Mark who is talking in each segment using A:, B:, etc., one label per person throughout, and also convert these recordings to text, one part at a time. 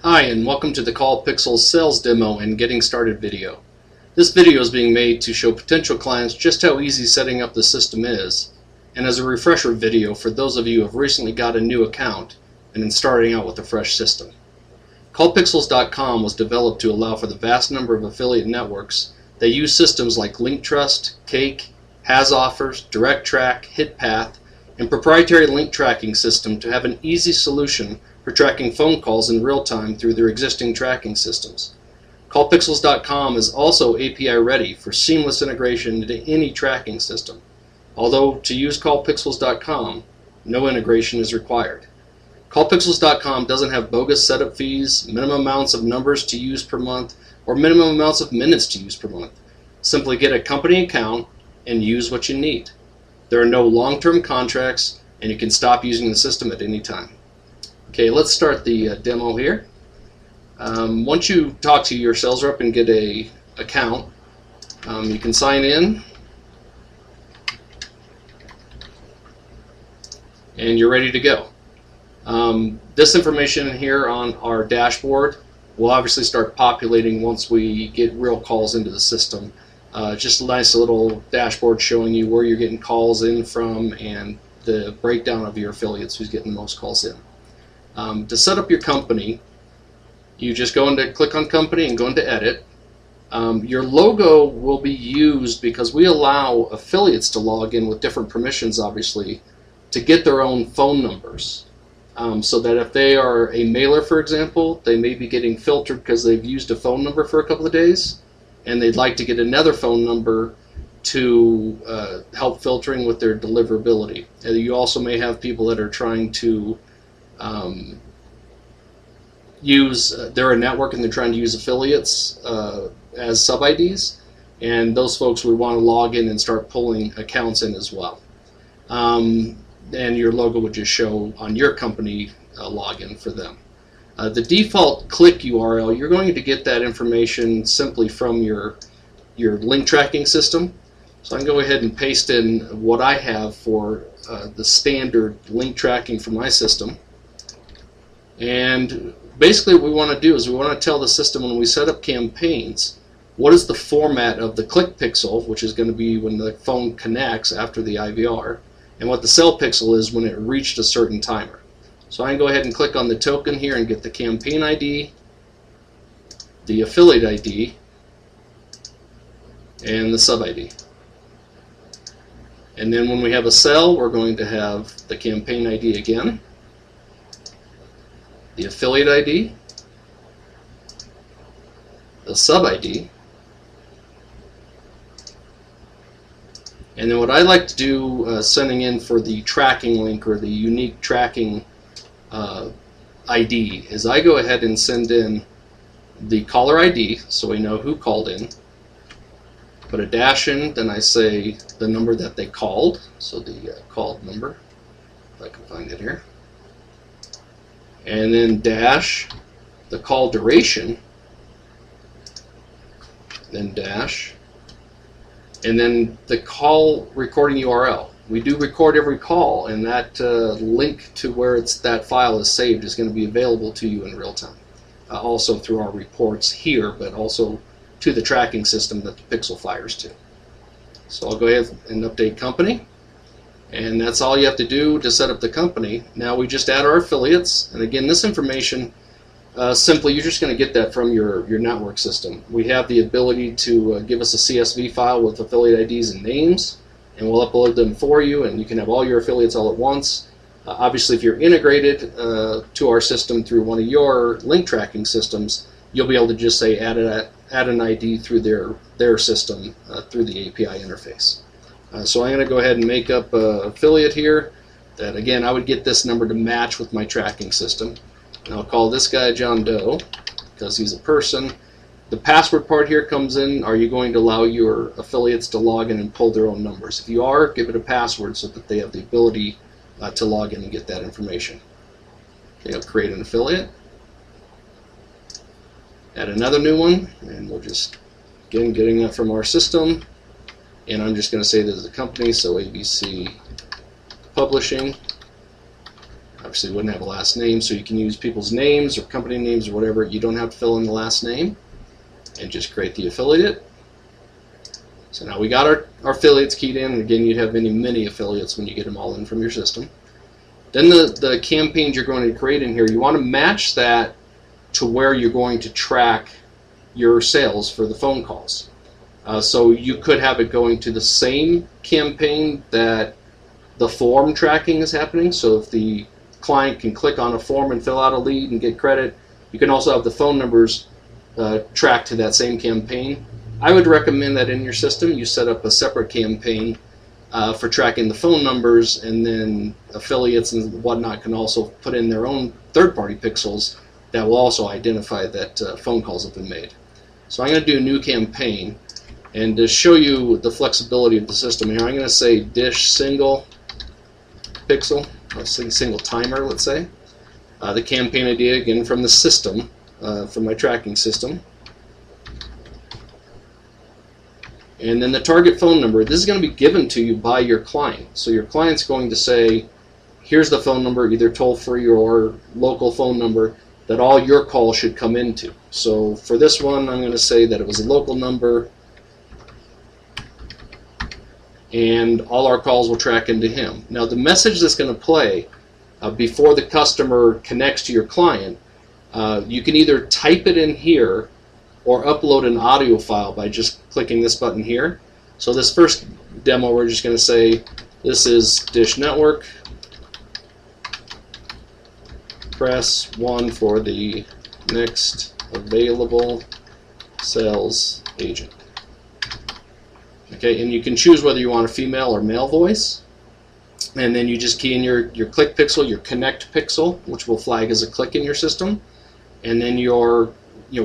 A: Hi, and welcome to the CallPixel sales demo and getting started video. This video is being made to show potential clients just how easy setting up the system is, and as a refresher video for those of you who have recently got a new account and then starting out with a fresh system. CallPixels.com was developed to allow for the vast number of affiliate networks that use systems like Linktrust, Cake, HasOffers, DirectTrack, HitPath, and proprietary link tracking system to have an easy solution for tracking phone calls in real time through their existing tracking systems. CallPixels.com is also API ready for seamless integration into any tracking system, although to use CallPixels.com, no integration is required. CallPixels.com doesn't have bogus setup fees, minimum amounts of numbers to use per month, or minimum amounts of minutes to use per month. Simply get a company account and use what you need. There are no long-term contracts, and you can stop using the system at any time. Okay, let's start the demo here. Once you talk to your sales rep and get an account, you can sign in, and you're ready to go. This information here on our dashboard will obviously start populating once we get real calls into the system. Just a nice little dashboard showing you where you're getting calls in from and the breakdown of your affiliates, who's getting the most calls in. To set up your company, you just go into click on company and go into edit. Your logo will be used because we allow affiliates to log in with different permissions, obviously, to get their own phone numbers. So that if they are a mailer, for example, they may be getting filtered because they've used a phone number for a couple of days and they'd like to get another phone number to help filtering with their deliverability. And you also may have people that are trying to they're a network and they're trying to use affiliates as sub-IDs, and those folks would want to log in and start pulling accounts in as well. And your logo would just show on your company login for them. The default click URL, you're going to get that information simply from your link tracking system. So I can go ahead and paste in what I have for the standard link tracking for my system. And basically what we want to do is we want to tell the system when we set up campaigns, what is the format of the click pixel, which is going to be when the phone connects after the IVR, and what the sell pixel is when it reached a certain timer. So I can go ahead and click on the token here and get the campaign ID, the affiliate ID, and the sub ID. And then when we have a sell, we're going to have the campaign ID again, the affiliate ID, the sub ID, and then what I like to do sending in for the tracking link or the unique tracking ID is I go ahead and send in the caller ID so we know who called in, put a dash in, then I say the number that they called, so the called number, if I can find it here, and then dash the call duration, then dash, and then the call recording URL. We do record every call, and that link to where that file is saved is going to be available to you in real time. Also through our reports here, but also to the tracking system that the Pixel fires to. So I'll go ahead and update company, and that's all you have to do to set up the company. Now we just add our affiliates, and again, this information simply you're just going to get that from your network system. We have the ability to give us a CSV file with affiliate IDs and names, and we'll upload them for you, and you can have all your affiliates all at once. Obviously, if you're integrated to our system through one of your link tracking systems, you'll be able to just say add an ID through their system through the API interface. So I'm going to go ahead and make up an affiliate here that, again, I would get this number to match with my tracking system. And I'll call this guy John Doe because he's a person. The password part here comes in. Are you going to allow your affiliates to log in and pull their own numbers? If you are, give it a password so that they have the ability to log in and get that information. Okay, I'll create an affiliate. Add another new one, and we'll just, again, getting that from our system. And I'm just going to say this is a company, so ABC Publishing. obviously wouldn't have a last name, so you can use people's names or company names or whatever. You don't have to fill in the last name, and just create the affiliate. So now we got our affiliates keyed in, and again, you'd have many affiliates when you get them all in from your system. Then the campaigns you're going to create in here, you want to match that to where you're going to track your sales for the phone calls. So you could have it going to the same campaign that the form tracking is happening. So if the client can click on a form and fill out a lead and get credit, you can also have the phone numbers tracked to that same campaign. I would recommend that in your system you set up a separate campaign for tracking the phone numbers, and then affiliates and whatnot can also put in their own third-party pixels that will also identify that phone calls have been made. So I'm going to do a new campaign, and to show you the flexibility of the system here, I'm going to say dish single pixel, single timer, let's say. The campaign idea, again, from the system, from my tracking system. And then the target phone number, this is going to be given to you by your client. So your client's going to say, here's the phone number, either toll-free or local phone number, that all your calls should come into. So for this one, I'm going to say that it was a local number, and all our calls will track into him. Now the message that's going to play before the customer connects to your client, you can either type it in here or upload an audio file by just clicking this button here. So this first demo, we're just going to say this is Dish Network. Press 1 for the next available sales agent. Okay, and you can choose whether you want a female or male voice. And then you just key in your click pixel, your connect pixel, which will flag as a click in your system. And then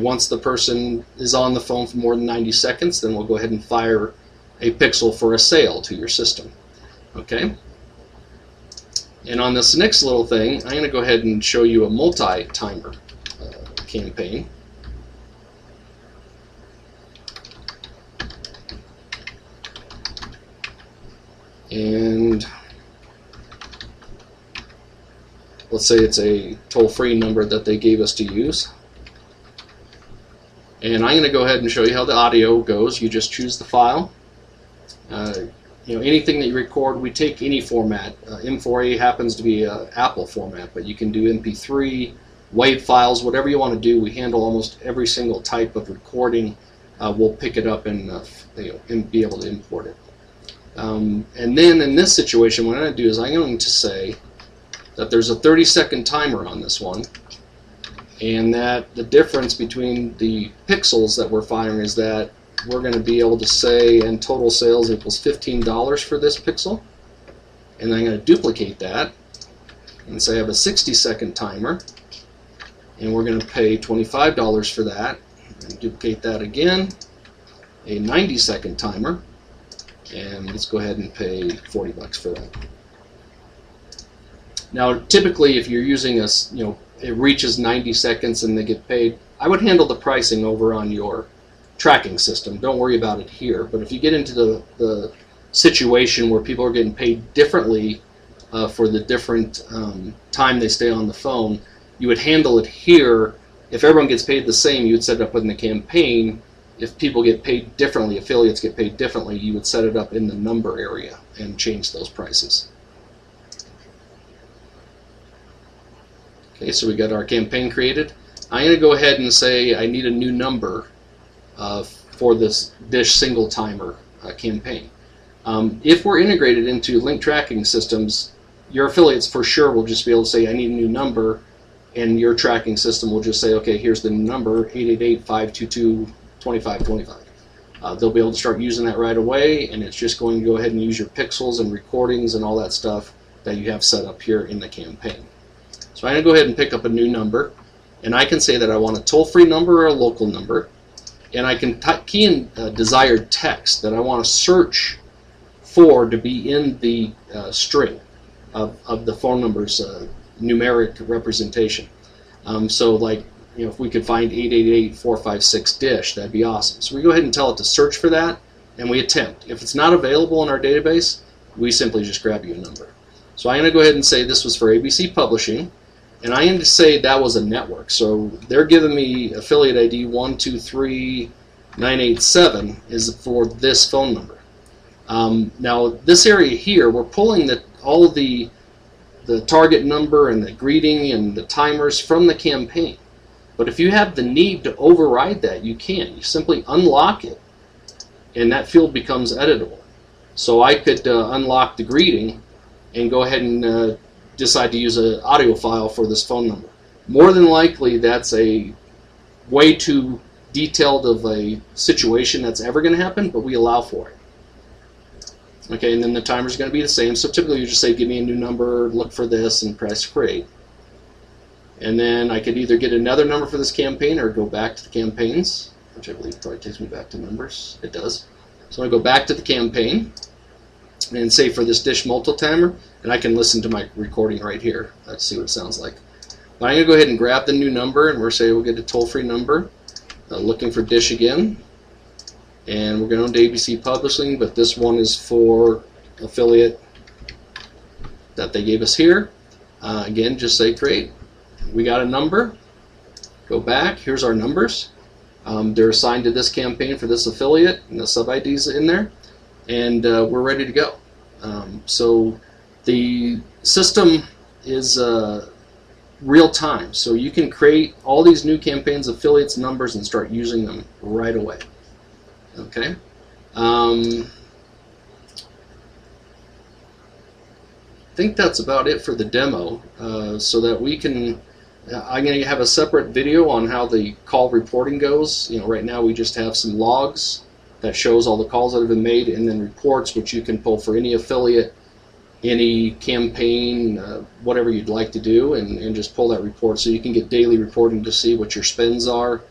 A: once the person is on the phone for more than 90 seconds, then we'll go ahead and fire a pixel for a sale to your system. Okay? And on this next little thing, I'm going to go ahead and show you a multi-timer campaign. And let's say it's a toll-free number that they gave us to use. And I'm going to go ahead and show you how the audio goes. You just choose the file. Anything that you record, we take any format. M4A happens to be an Apple format, but you can do MP3, WAV files, whatever you want to do. We handle almost every single type of recording. We'll pick it up and be able to import it. And then in this situation, what I'm going to do is I'm going to say that there's a 30-second timer on this one, and that the difference between the pixels that we're firing is that we're going to be able to say, and total sales equals $15 for this pixel. And then I'm going to duplicate that and say I have a 60-second timer, and we're going to pay $25 for that. And duplicate that again, a 90-second timer, and let's go ahead and pay $40 for that. Now, typically, if you're using it reaches 90 seconds and they get paid, I would handle the pricing over on your tracking system. Don't worry about it here. But if you get into the situation where people are getting paid differently for the different time they stay on the phone, you would handle it here. If everyone gets paid the same, you would set it up in the campaign. If people get paid differently, affiliates get paid differently, you would set it up in the number area and change those prices. Okay, so we got our campaign created. I'm going to go ahead and say I need a new number for this Dish single timer campaign. If we're integrated into link tracking systems, your affiliates for sure will just be able to say I need a new number, and your tracking system will just say, okay, here's the number, 888-522-2525. They'll be able to start using that right away, and it's just going to go ahead and use your pixels and recordings and all that stuff that you have set up here in the campaign. So I'm going to go ahead and pick up a new number, and I can say that I want a toll-free number or a local number, and I can key in desired text that I want to search for to be in the string of the phone number's numeric representation. So like, if we could find 888-456-DISH, that'd be awesome. So we go ahead and tell it to search for that, and we attempt. If it's not available in our database, we simply just grab you a number. So I'm going to go ahead and say this was for ABC Publishing, and I'm going to say that was a network. So they're giving me affiliate ID 123987 is for this phone number. Now this area here, we're pulling all the target number and the greeting and the timers from the campaign. But if you have the need to override that, you can. You simply unlock it, and that field becomes editable. So I could unlock the greeting and go ahead and decide to use an audio file for this phone number. More than likely, that's a way too detailed of a situation that's ever going to happen, but we allow for it. Okay, and then the timer is going to be the same. So typically you just say, give me a new number, look for this, and press create. And then I could either get another number for this campaign or go back to the campaigns, which I believe probably takes me back to numbers. It does. So I go back to the campaign and say for this dish multi-timer, and I can listen to my recording right here. Let's see what it sounds like. But I'm going to go ahead and grab the new number, and we'll say we'll get a toll-free number. Looking for dish again. And we're going to ABC Publishing, but this one is for affiliate that they gave us here. Again, just say create. We got a number. Go back. Here's our numbers. They're assigned to this campaign for this affiliate, and the sub-ID's in there. And we're ready to go. So the system is real time. So you can create all these new campaigns, affiliates, numbers, and start using them right away. Okay. I think that's about it for the demo. So that we can, I'm going to have a separate video on how the call reporting goes. You know, right now we just have some logs that shows all the calls that have been made, and then reports which you can pull for any affiliate, any campaign, whatever you'd like to do, and just pull that report so you can get daily reporting to see what your spends are,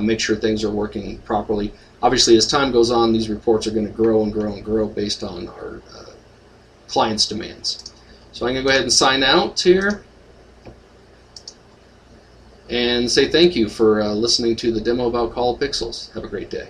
A: make sure things are working properly. Obviously, as time goes on, these reports are going to grow and grow and grow based on our clients' demands. So I'm going to go ahead and sign out here and say thank you for listening to the demo about Call of Pixels. Have a great day.